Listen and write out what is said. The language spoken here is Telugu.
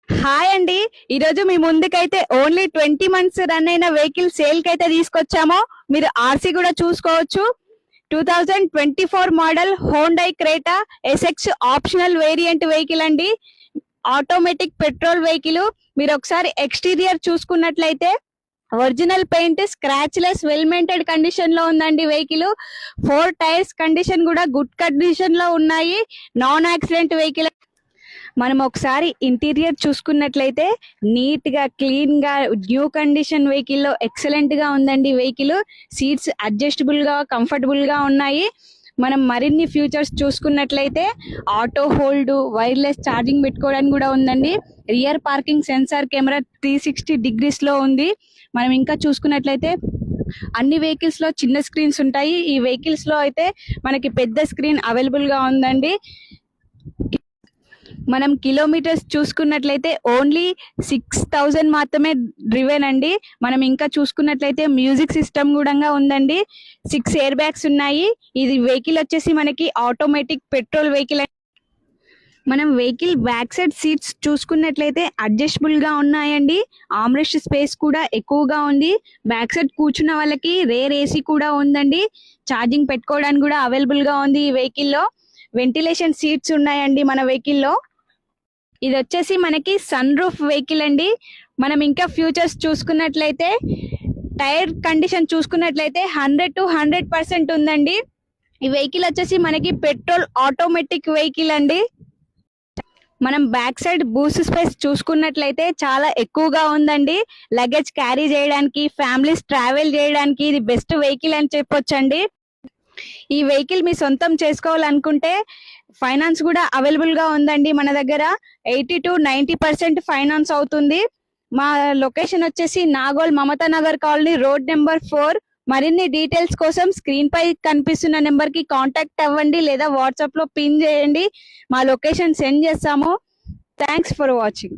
హాయ్ అండి. ఈరోజు మీ ముందుకైతే ఓన్లీ 20 మంత్స్ రన్ అయిన వెహికల్ సేల్ కి అయితే తీసుకొచ్చాము. మీరు ఆర్సీ కూడా చూసుకోవచ్చు. 2024 model Hyundai Creta SX optional variant vehicle అండి. Automatic petrol vehicle. మీరు ఒకసారి ఎక్స్టీరియర్ చూసుకున్నట్లయితే original paint, scratchless, well maintain condition లో ఉందండి వెహికల్. 4 టైర్స్ కండిషన్ కూడా గుడ్ కండిషన్ లో ఉన్నాయి. Non accident vehicle. మనం ఒకసారి ఇంటీరియర్ చూసుకున్నట్లయితే నీట్ గా, క్లీన్ గా, న్యూ కండిషన్ వెహికల్ లో ఎక్సలెంట్ గా ఉందండి వెహికల్. సీట్స్ అడ్జస్టబుల్ గా, కంఫర్టబుల్ గా ఉన్నాయి. మనం మరిన్ని ఫ్యూచర్స్ చూసుకున్నట్లయితే ఆటో హోల్డ్, వైర్లెస్ ఛార్జింగ్ పెట్టుకోవడానికి కూడా ఉందండి. Rear parking censor camera 360 degrees లో ఉంది. మనం ఇంకా చూసుకున్నట్లయితే అన్ని వెహికల్స్ లో చిన్న స్క్రీన్స్ ఉంటాయి. ఈ వెహికల్స్ లో అయితే మనకి పెద్ద స్క్రీన్ అవైలబుల్ గా ఉందండి. మనం కిలోమీటర్స్ చూసుకున్నట్లయితే ఓన్లీ 6000 మాత్రమే డ్రివెన్ అండి. మనం ఇంకా చూసుకున్నట్లయితే మ్యూజిక్ సిస్టమ్ కూడా ఉందండి. 6 ఎయిర్ బ్యాగ్స్ ఉన్నాయి. ఇది వెహికల్ వచ్చేసి మనకి ఆటోమేటిక్ పెట్రోల్ వెహికల్. మనం వెహికల్ బ్యాక్ సైడ్ సీట్స్ చూసుకున్నట్లయితే అడ్జస్టబుల్ గా ఉన్నాయండి. ఆమ్రెస్ట్ స్పేస్ కూడా ఎక్కువగా ఉంది. బ్యాక్ సైడ్ కూర్చున్న వాళ్ళకి రేర్ ఏసీ కూడా ఉందండి. ఛార్జింగ్ పెట్టుకోవడానికి కూడా అవైలబుల్ గా ఉంది ఈ వెహికల్ లో. వెంటిలేషన్ సీట్స్ ఉన్నాయండి మన వెహికల్ లో. ఇది వచ్చేసి మనకి సన్ రూఫ్ వెహికల్ అండి. మనం ఇంకా ఫ్యూచర్స్ చూసుకున్నట్లయితే టైర్ కండిషన్ చూసుకున్నట్లయితే 100 to 100% ఉందండి. ఈ వెహికల్ వచ్చేసి మనకి పెట్రోల్ ఆటోమేటిక్ వెహికల్ అండి. మనం బ్యాక్ సైడ్ బూట్ స్పేస్ చూసుకున్నట్లయితే చాలా ఎక్కువగా ఉందండి. లగేజ్ క్యారీ చేయడానికి, ఫ్యామిలీస్ ట్రావెల్ చేయడానికి ఇది బెస్ట్ వెహికల్ అని చెప్పొచ్చండి. ఈ వెహికల్ మీ సొంతం చేసుకోవాలనుకుంటే ఫైనాన్స్ కూడా అవైలబుల్ గా ఉందండి మన దగ్గర. 80 to 90% ఫైనాన్స్ అవుతుంది. మా లొకేషన్ వచ్చేసి Nagole Mamata Nagar colony, road number 4. మరిన్ని డీటెయిల్స్ కోసం స్క్రీన్ పై కనిపిస్తున్న నెంబర్ కి కాంటాక్ట్ అవ్వండి లేదా వాట్సాప్ లో పిన్ చేయండి. మా లొకేషన్ సెండ్ చేస్తాము. Thanks for watching.